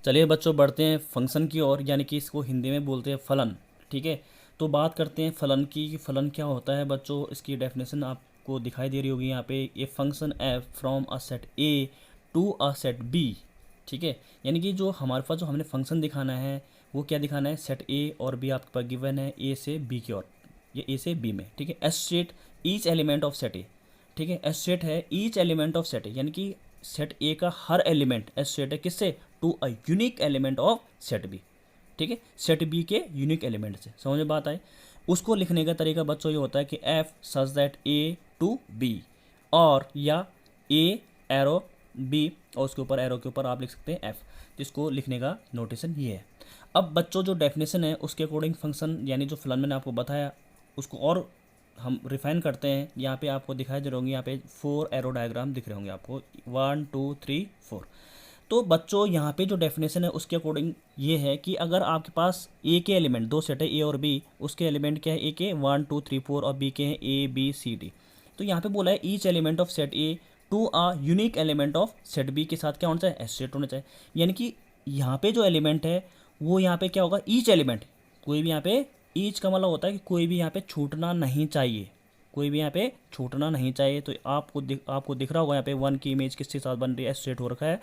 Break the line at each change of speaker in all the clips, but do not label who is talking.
चलिए बच्चों बढ़ते हैं फंक्शन की ओर, यानी कि इसको हिंदी में बोलते हैं फलन। ठीक है, तो बात करते हैं फलन की कि फलन क्या होता है बच्चों। इसकी डेफिनेशन आपको दिखाई दे रही होगी यहाँ पे। ये function F from a set A to a set B. ठीक है, यानी कि जो हमारे पास जो हमने फंक्शन दिखाना है वो क्या दिखाना है, सेट ए और बी आपके पास गिवन है, ए से बी की ओर, ये ए से बी में। ठीक है, associate each element of set ए। ठीक है, एसोसिएट है ईच एलिमेंट ऑफ सेट ए, यानी कि सेट ए का हर एलिमेंट एसोसिएट है किससे, to a unique element of set B. ठीक है, सेट बी के यूनिक एलिमेंट से, समझ में बात आए। उसको लिखने का तरीका बच्चों ये होता है कि F such that A to B, और या ए एरो बी और उसके ऊपर एरो के ऊपर आप लिख सकते हैं एफ। जिसको लिखने का नोटेशन ये है। अब बच्चों जो डेफिनेशन है उसके अकॉर्डिंग फंक्शन यानी जो फलन मैंने आपको बताया उसको और हम रिफाइन करते हैं। यहाँ पे आपको दिखाई दे रहे होंगे, यहाँ पे 4 एरो डायग्राम दिख रहे होंगे आपको, 1 2 3 4। तो बच्चों यहाँ पे जो डेफिनेशन है उसके अकॉर्डिंग ये है कि अगर आपके पास ए के एलिमेंट, दो सेट है ए और बी, उसके एलिमेंट क्या है, ए के 1 2 3 4 और बी के हैं ए बी सी डी। तो यहाँ पे बोला है each element of set A to a unique element of set B के साथ क्या होना चाहिए, एसोसिएट होना चाहिए। यानी कि यहाँ पे जो एलिमेंट है वो यहाँ पे क्या होगा, ईच एलिमेंट। कोई भी यहाँ पे, ईच का मतलब होता है कि कोई भी यहाँ पे छूटना नहीं चाहिए, कोई भी यहाँ पे छूटना नहीं चाहिए। तो आपको दिख रहा होगा यहाँ पे 1 की इमेज किसके साथ बन रही है, एसोसिएट हो रखा है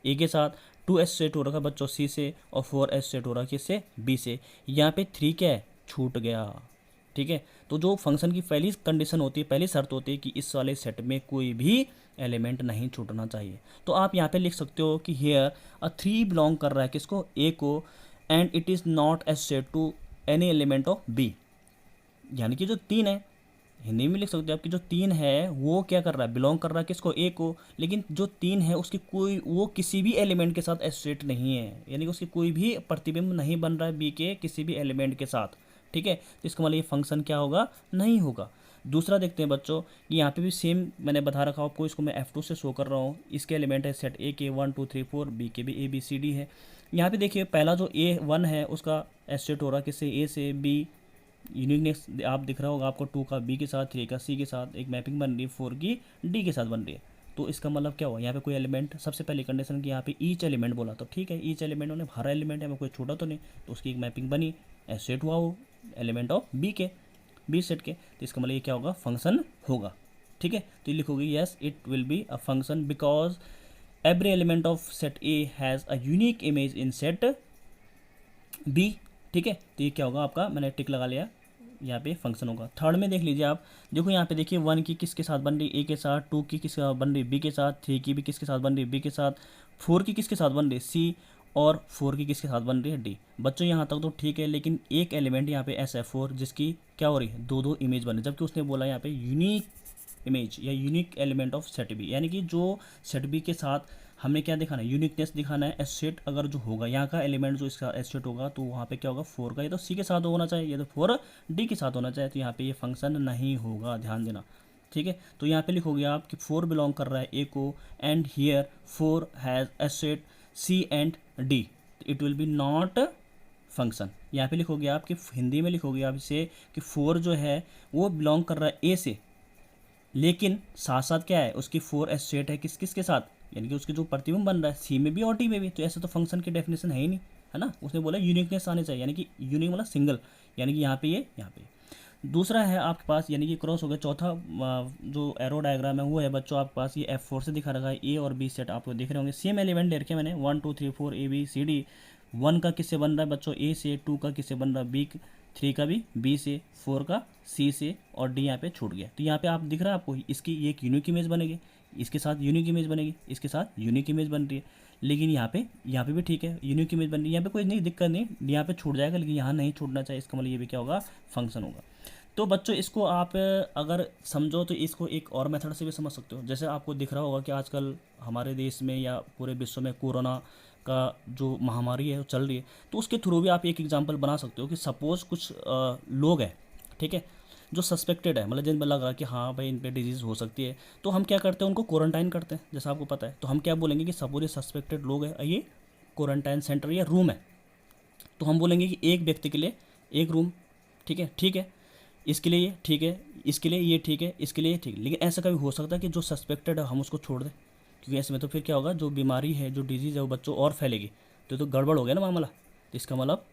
ए के साथ, 2 एसोसिएट हो रखा है बच्चों सी से, और 4 एसोसिएट हो रहा है किससे, बी से। यहाँ पे 3 क्या है, छूट गया। ठीक है, तो जो फंक्शन की पहली कंडीशन होती है, पहली शर्त होती है कि इस वाले सेट में कोई भी एलिमेंट नहीं छूटना चाहिए। तो आप यहाँ पे लिख सकते हो कि हेयर अ 3 बिलोंग कर रहा है किसको, ए को, and it is not associate to any element of B. यानी कि जो 3 है, हिंदी में लिख सकते हो आपकी जो 3 है वो क्या कर रहा है, बिलोंग कर रहा है किसको, ए को, लेकिन जो 3 है उसकी कोई, वो किसी भी एलिमेंट के साथ एसोसिएट नहीं है, यानी कि उसकी कोई भी प्रतिबिंब नहीं बन रहा है बी के किसी भी एलिमेंट के साथ। ठीक है, तो इसका मतलब ये फंक्शन क्या होगा, नहीं होगा। दूसरा देखते हैं बच्चों कि यहाँ पे भी सेम मैंने बता रखा आपको, इसको मैं F2 से शो कर रहा हूँ। इसके एलिमेंट है सेट ए के 1 2 3 4, बी के भी ए बी सी डी है। यहाँ पे देखिए पहला जो A1 है उसका एसोसिएट हो रहा है किससे, ए से बी। यूनिकनेस आप दिख रहा होगा आपको, 2 का बी के साथ, 3 का सी के साथ, एक मैपिंग बन रही है 4 की डी के साथ बन रही है। तो इसका मतलब क्या हुआ, यहाँ पे कोई एलिमेंट, सबसे पहली कंडीशन की यहाँ पे ईच एलिमेंट बोला, तो ठीक है ईच एलिमेंट होने हर एलिमेंट है, मैं कोई छोटा तो नहीं, तो उसकी एक मैपिंग बनी, एसोसिएट हुआ वो एलिमेंट ऑफ बी के, बी सेट के। तो इसका मतलब ये क्या होगा, फंक्शन होगा। ठीक है, तो ये लिखोगे yes it will be a function because every element of set A has a unique image in set B. ठीक है, तो ये क्या होगा आपका, मैंने टिक लगा लिया, यहाँ पे फंक्शन होगा। थर्ड में देख लीजिए आप, देखो यहाँ पे देखिए 1 की किसके साथ बन रही है, ए के साथ, 2 की किसके साथ बन रही है, बी के साथ, 3 की भी किसके साथ बन रही है, बी के साथ, 4 की किसके साथ बन रही है, सी, और 4 की किसके साथ बन रही है, डी। बच्चों यहाँ तक तो ठीक है, लेकिन एक एलिमेंट यहाँ पे ऐसा है 4 जिसकी क्या हो रही है, दो दो इमेज बन रही है, जबकि उसने बोला यहाँ पे यूनिक इमेज या unique element of set B, यानी कि जो सेट बी के साथ हमने क्या दिखाना है, यूनिकनेस दिखाना है। एसोसिएट अगर जो होगा यहाँ का एलिमेंट जो इसका एसोसिएट होगा तो वहाँ पे क्या होगा, 4 का, ये तो सी के साथ होना चाहिए, ये तो 4 डी के साथ होना चाहिए, तो यहाँ पे ये फंक्शन नहीं होगा, ध्यान देना। ठीक है, तो यहाँ पे लिखोगे आप कि 4 बिलोंग कर रहा है ए को, and here 4 has associate C and D, it will be not function. यहाँ पे लिखोगे आप कि हिंदी में लिखोगे आप इसे कि 4 जो है वो बिलोंग कर रहा है ए से, लेकिन साथ साथ क्या है, उसकी 4 एसोसिएट है किस किस के साथ, यानी कि उसके जो प्रतिबिंब बन रहा है सी में भी और डी में भी। तो ऐसा तो फंक्शन की डेफिनेशन है ही नहीं, है ना। उसने बोला यूनिकनेस आने चाहिए, यानी कि यूनिक मतलब सिंगल, यानी कि यहाँ पे ये, यहाँ पे दूसरा है आपके पास, यानी कि क्रॉस हो गया। चौथा जो एरो डायग्राम है वो है बच्चों आपके पास, ये F4 से दिखा रखा है, ए और बी सेट आपको दिख रहे होंगे, सेम एलिमेंट ले रखे मैंने 1 2 3 4 ए बी सी डी। 1 का किससे बन रहा है बच्चों, ए से, 2 का किससे बन रहा है, बी, 3 का भी बी से, 4 का सी से, और डी यहाँ पे छूट गया। तो यहाँ पे आप दिख रहा है आपको, इसकी एक यूनिक इमेज बनेगी, इसके साथ यूनिक इमेज बनेगी, इसके साथ यूनिक इमेज बन रही है। लेकिन यहाँ पे भी ठीक है, यूनिक इमेज बन रही है, यहाँ पे कोई नहीं दिक्कत नहीं, यहाँ पे छूट जाएगा, लेकिन यहाँ नहीं छूटना चाहिए। इसका मतलब ये भी क्या होगा, फंक्शन होगा। तो बच्चों इसको आप अगर समझो तो इसको एक और मेथड से भी समझ सकते हो। जैसे आपको दिख रहा होगा कि आजकल हमारे देश में या पूरे विश्व में कोरोना का जो महामारी है वो चल रही है, तो उसके थ्रू भी आप एक एग्जांपल बना सकते हो कि सपोज़ कुछ लोग हैं, ठीक है, जो सस्पेक्टेड है, मतलब जिन पर लग रहा है कि हाँ भाई इन पे डिजीज़ हो सकती है, तो हम क्या करते हैं, उनको क्वारंटाइन करते हैं, जैसा आपको पता है। तो हम क्या बोलेंगे कि सपोज ये सस्पेक्टेड लोग हैं, ये क्वारंटाइन सेंटर या रूम है, तो हम बोलेंगे कि एक व्यक्ति के लिए एक रूम, ठीक है, ठीक है, इसके लिए ये ठीक है, इसके लिए ये ठीक है, इसके लिए ये ठीक है। लेकिन ऐसा कभी हो सकता है कि जो सस्पेक्टेड है हम उसको छोड़ दें, क्योंकि ऐसे में तो फिर क्या होगा, जो बीमारी है, जो डिजीज़ है वो बच्चों और फैलेगी। तो गड़बड़ हो गया ना मामला। तो इसका मतलब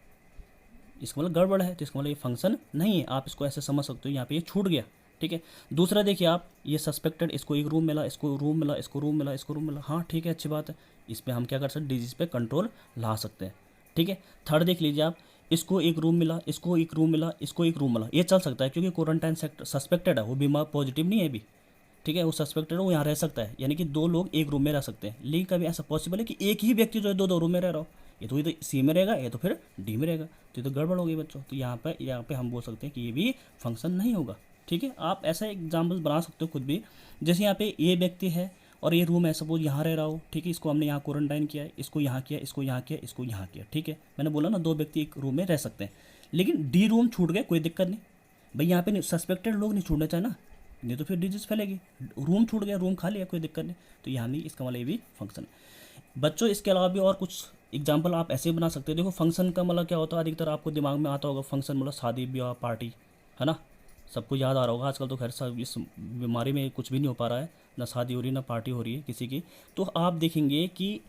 गड़बड़ है, तो इसका मतलब ये फंक्शन नहीं है। आप इसको ऐसे समझ सकते हो, यहाँ पे ये छूट गया। ठीक है। दूसरा देखिए आप, ये सस्पेक्टेड, इसको एक रूम मिला, इसको रूम मिला, इसको रूम मिला, इसको रूम मिला, हाँ ठीक है, अच्छी बात है। इस पर हम क्या कर सकते हैं, डिजीज पे कंट्रोल ला सकते हैं। ठीक है। थर्ड देख लीजिए आप, इसको एक रूम मिला, इसको एक रूम मिला, इसको एक रूम मिला, ये चल सकता है क्योंकि क्वारंटाइन सस्पेक्टेड है, वो बीमार पॉजिटिव नहीं है अभी। ठीक है, वो सस्पेक्टेड है, वो यहाँ रह सकता है, यानी कि दो लोग एक रूम में रह सकते हैं। लेकिन कभी ऐसा पॉसिबल है कि एक ही व्यक्ति जो है दो दो रूम में रह रहा हो? ये तो सी में रहेगा, ये तो फिर डी में रहेगा, तो ये तो गड़बड़ हो गई बच्चों। तो यहाँ पे हम बोल सकते हैं कि ये भी फंक्शन नहीं होगा। ठीक है। आप ऐसा एग्जाम्पल बना सकते हो खुद भी। जैसे यहाँ पे ये व्यक्ति है और ये रूम है, सपोज यहाँ रह रहा हो। ठीक है। इसको हमने यहाँ क्वारंटाइन किया है, इसको यहाँ किया, इसको यहाँ किया, इसको यहाँ किया। ठीक है। मैंने बोला ना, दो व्यक्ति एक रूम में रह सकते हैं, लेकिन डी रूम छूट गए, कोई दिक्कत नहीं भाई। यहाँ पे सस्पेक्टेड लोग नहीं छूटने चाहिए ना, नहीं तो फिर डिजीज फैलेगी। रूम छूट गया, रूम खा लिया, कोई दिक्कत नहीं, तो यहाँ नहीं, इसका मतलब ये भी फंक्शन है बच्चों। इसके अलावा भी और कुछ एग्जाम्पल आप ऐसे भी बना सकते हो। देखो फंक्शन का मतलब क्या होता है, अधिकतर आपको दिमाग में आता होगा फंक्शन मतलब शादी ब्याह पार्टी, है ना, सबको याद आ रहा होगा। आजकल तो खैर सब इस बीमारी में कुछ भी नहीं हो पा रहा है, ना शादी हो रही ना पार्टी हो रही है किसी की। तो आप देखेंगे कि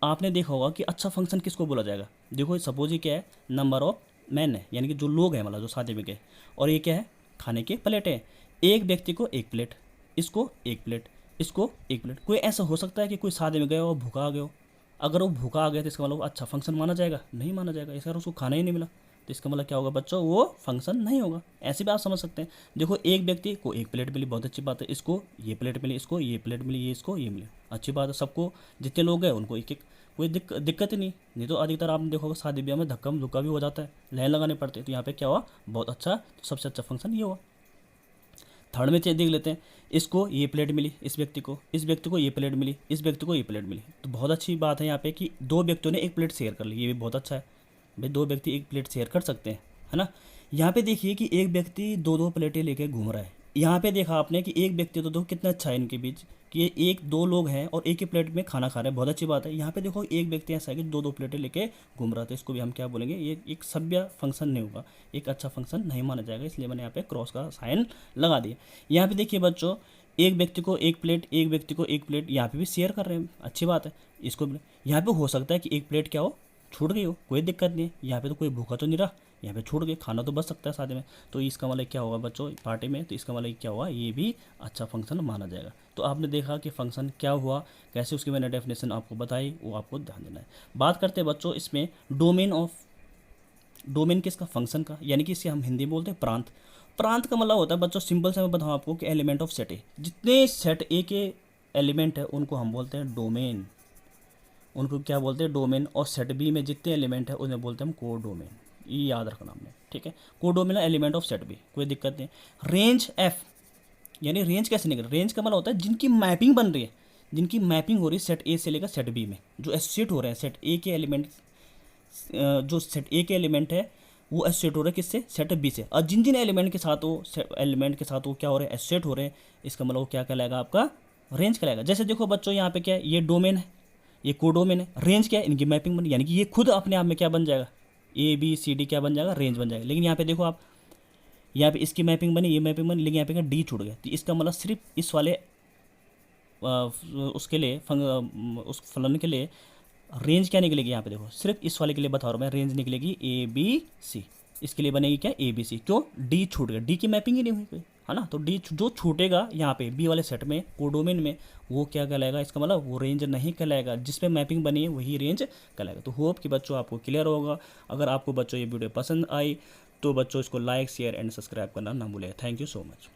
आपने देखा होगा कि अच्छा फंक्शन किसको बोला जाएगा। देखो सपोज ये क्या है, नंबर ऑफ मैन है, यानी कि जो लोग हैं मतलब जो शादी में गए, और ये क्या है, खाने के प्लेट है। एक व्यक्ति को एक प्लेट, इसको एक प्लेट, इसको एक प्लेट। कोई ऐसा हो सकता है कि कोई शादी में गया और भूखा आ गया हो? अगर वो भूखा आ गया तो इसका मतलब अच्छा फंक्शन माना जाएगा? नहीं माना जाएगा। इसका उसको खाना ही नहीं मिला, तो इसका मतलब क्या होगा बच्चों, वो फंक्शन नहीं होगा। ऐसे भी आप समझ सकते हैं। देखो एक व्यक्ति को एक प्लेट मिली, बहुत अच्छी बात है, इसको ये प्लेट मिली, इसको ये प्लेट मिली, ये इसको ये मिली, अच्छी बात है। सबको जितने लोग हैं उनको एक एक, कोई दिक्कत ही नहीं तो अधिकतर आपने देखोगे शादी ब्याह में धक्का धुक्का भी हो जाता है, लाइन लगाने पड़ते हैं। तो यहाँ पे क्या हुआ, बहुत अच्छा, तो सबसे अच्छा फंक्शन ये हुआ। थर्ड में देख लेते हैं, इसको ये प्लेट मिली, इस व्यक्ति को ये प्लेट मिली, इस व्यक्ति को ये प्लेट मिली, तो बहुत अच्छी बात है यहाँ पे कि दो व्यक्तियों ने एक प्लेट शेयर कर ली, ये भी बहुत अच्छा है भाई। दो व्यक्ति एक प्लेट शेयर कर सकते हैं, है ना। यहाँ पे देखिए कि एक व्यक्ति दो दो प्लेटें लेके घूम रहा है। यहाँ पे देखा आपने कि एक व्यक्ति, तो देखो कितना अच्छा है इनके बीच कि ये एक दो लोग हैं और एक ही प्लेट में खाना खा रहे हैं, बहुत अच्छी बात है। यहाँ पे देखो एक व्यक्ति ऐसा है कि दो दो प्लेटें लेके घूम रहा था, इसको भी हम क्या बोलेंगे, ये एक सभ्य फंक्शन नहीं होगा, एक अच्छा फंक्शन नहीं माना जाएगा। इसलिए मैंने यहाँ पे क्रॉस का साइन लगा दिया। यहाँ पे देखिए बच्चों, एक व्यक्ति को एक प्लेट, एक व्यक्ति को एक प्लेट, यहाँ पे भी शेयर कर रहे हैं, अच्छी बात है। इसको भी यहाँ पे हो सकता है कि एक प्लेट क्या हो, छूट गई हो, कोई दिक्कत नहीं है। यहाँ पे तो कोई भूखा तो नहीं रहा, यहाँ पे छूट गई, खाना तो बच सकता है शादी में। तो इसका मतलब क्या होगा बच्चों, पार्टी में, तो इसका मतलब क्या हुआ, ये भी अच्छा फंक्शन माना जाएगा। तो आपने देखा कि फंक्शन क्या हुआ, कैसे उसकी मैंने डेफिनेशन आपको बताई, वो आपको ध्यान देना है। बात करते हैं बच्चों इसमें डोमेन किसका, फंक्शन का, यानी कि इसे हम हिंदी में बोलते हैं प्रांत। प्रांत का मतलब होता है बच्चों, सिंपल से मैं बताऊँ आपको कि एलिमेंट ऑफ सेट ए, जितने सेट ए के एलिमेंट है उनको हम बोलते हैं डोमेन। उनको क्या बोलते हैं, डोमेन। और सेट बी में जितने एलिमेंट है उन्हें बोलते हैं हम को डोमेन, ये याद रखना हमने। ठीक है, को डोमेन है एलिमेंट ऑफ सेट बी, कोई दिक्कत नहीं। रेंज एफ, यानी रेंज कैसे निकल, रेंज का मतलब होता है जिनकी मैपिंग बन रही है, जिनकी मैपिंग हो रही है सेट ए से लेकर सेट बी में, जो एसोसिएट हो रहे हैं सेट ए के एलिमेंट, जो सेट ए के एलिमेंट है वो एसोसिएट हो रहे हैं किससे, सेट बी से। और जिन जिन एलिमेंट के साथ वो क्या हो रहे हैं, एसोसिएट हो रहे हैं, इसका मतलब वो क्या कहलाएगा, आपका रेंज कहलाएगा। जैसे देखो बच्चों यहाँ पे क्या है, ये डोमेन है, ये कोडोमेन है। रेंज क्या है, इनकी मैपिंग बन, यानी कि ये खुद अपने आप में क्या बन जाएगा, ए बी सी डी क्या बन जाएगा, रेंज बन जाएगा। लेकिन यहाँ पे देखो आप, यहाँ पे इसकी मैपिंग बनी, ये मैपिंग बनी, लेकिन यहाँ पे क्या डी छूट गया, तो इसका मतलब सिर्फ इस वाले उसके लिए उस फलन के लिए रेंज क्या निकलेगी, यहाँ पे देखो सिर्फ इस वाले के लिए बता रहा हूँ मैं, रेंज निकलेगी ए बी सी, इसके लिए बनेगी क्या, ए बी सी। क्यों, डी छूट गया, डी की मैपिंग ही नहीं हुई कोई, है ना। तो डी जो छूटेगा यहाँ पे बी वाले सेट में, कोडोमेन में, वो क्या कहलाएगा, इसका मतलब वो रेंज नहीं कहलाएगा, जिसपे मैपिंग बनी है वही रेंज कहलाएगा। तो होप कि बच्चों आपको क्लियर होगा। अगर आपको बच्चों ये वीडियो पसंद आई तो बच्चों इसको लाइक शेयर एंड सब्सक्राइब करना ना भूलें। Thank you so much.